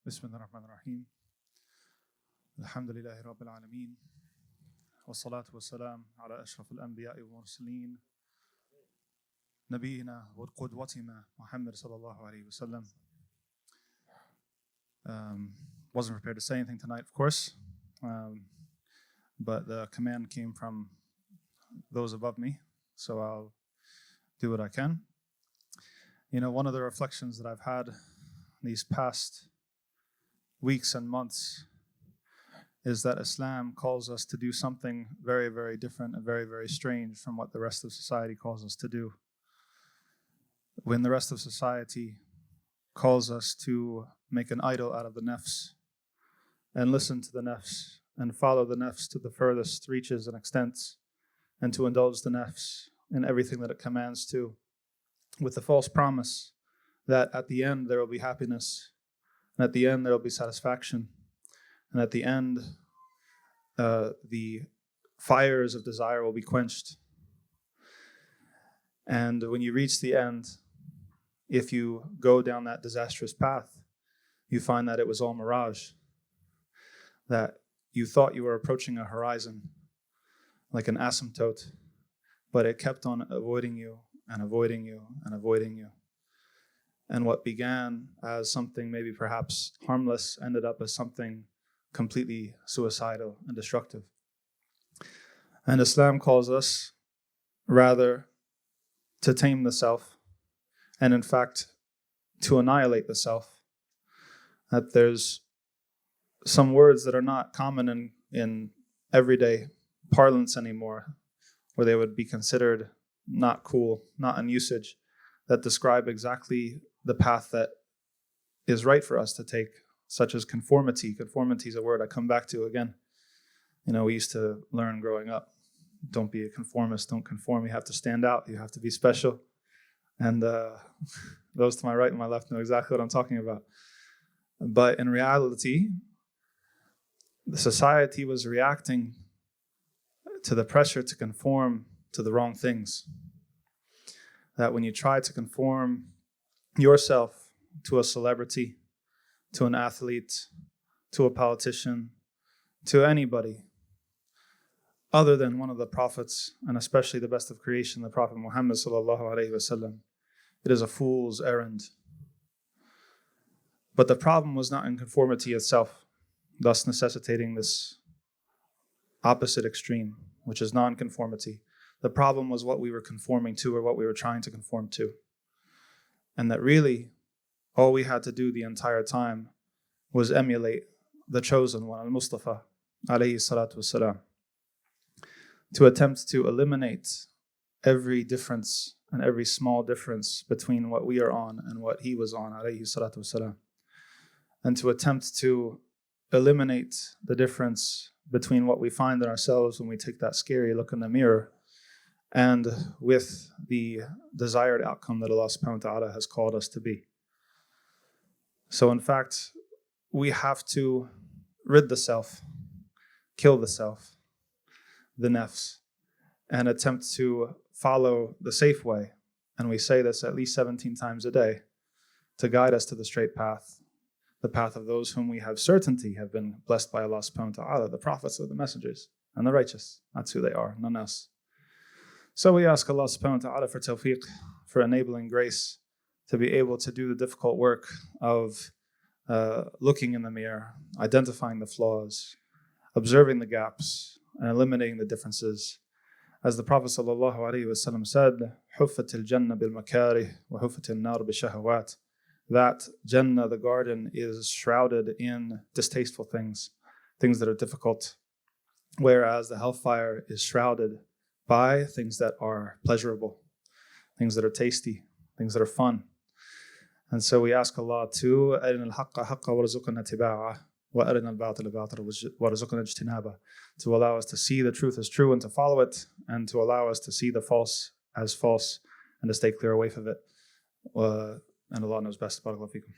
بسم الله الرحمن الرحيم الحمد لله رب العالمين والصلاة والسلام على أشرف الأنبياء والمرسلين نبينا وقدوتنا محمد صلى الله عليه وسلم. Wasn't prepared to say anything tonight, of course, but the command came from those above me, so I'll do what I can. You know, one of the reflections that I've had these past weeks and months is that Islam calls us to do something very, very different and very, very strange from what the rest of society calls us to do. When the rest of society calls us to make an idol out of the nafs and listen to the nafs and follow the nafs to the furthest reaches and extents and to indulge the nafs in everything that it commands to, with the false promise that at the end there will be happiness, and at the end there will be satisfaction, and at the end the fires of desire will be quenched. And when you reach the end, if you go down that disastrous path, you find that it was all mirage, that you thought you were approaching a horizon like an asymptote, but it kept on avoiding you and avoiding you and avoiding you. And what began as something maybe perhaps harmless ended up as something completely suicidal and destructive. And Islam calls us rather to tame the self, and in fact to annihilate the self. That there's some words that are not common in everyday parlance anymore, where they would be considered not cool, not in usage, that describe exactly the path that is right for us to take, such as conformity. Conformity is a word I come back to again. You know, we used to learn growing up, don't be a conformist, don't conform, you have to stand out, you have to be special. And those to my right and my left know exactly what I'm talking about. But in reality, the society was reacting to the pressure to conform to the wrong things. That when you try to conform yourself to a celebrity, to an athlete, to a politician, to anybody other than one of the prophets, and especially the best of creation, the Prophet Muhammad sallallahu alaihi wasallam, it is a fool's errand. But the problem was not in conformity itself, thus necessitating this opposite extreme, which is non-conformity. The problem was what we were conforming to, or what we were trying to conform to. And that really, all we had to do the entire time was emulate the chosen one, Al-Mustafa, alayhi salatu wasalam, to attempt to eliminate every difference and every small difference between what we are on and what he was on, alayhi salatu wasalam, and to attempt to eliminate the difference between what we find in ourselves when we take that scary look in the mirror and with the desired outcome that Allah subhanahu wa ta'ala has called us to be. So in fact, we have to rid the self, kill the self, the nafs, and attempt to follow the safe way. And we say this at least 17 times a day to guide us to the straight path, the path of those whom we have certainty have been blessed by Allah subhanahu wa ta'ala, the prophets of the messengers and the righteous. That's who they are, none else. So we ask Allah subhanahu wa ta'ala for tawfiq, for enabling grace to be able to do the difficult work of looking in the mirror, identifying the flaws, observing the gaps, and eliminating the differences. As the Prophet sallallahu alaihi wasallam said, "Huffat al-jannah bil-makarih wa huffat al-nar bi-shahawat." That Jannah, the garden, is shrouded in distasteful things, things that are difficult, whereas the hellfire is shrouded by things that are pleasurable, things that are tasty, things that are fun. And so we ask Allah to أَرِنَا الْحَقَّ حَقَّ وَارْزُقْنَا اتِّبَاعَهُ وَأَرِنَا الْبَاطِلَ بَاطِلًا وَارْزُقْنَا اجْتِنَابَهُ, to allow us to see the truth as true and to follow it, and to allow us to see the false as false and to stay clear away from it. And Allah knows best. Barakallahu feekum.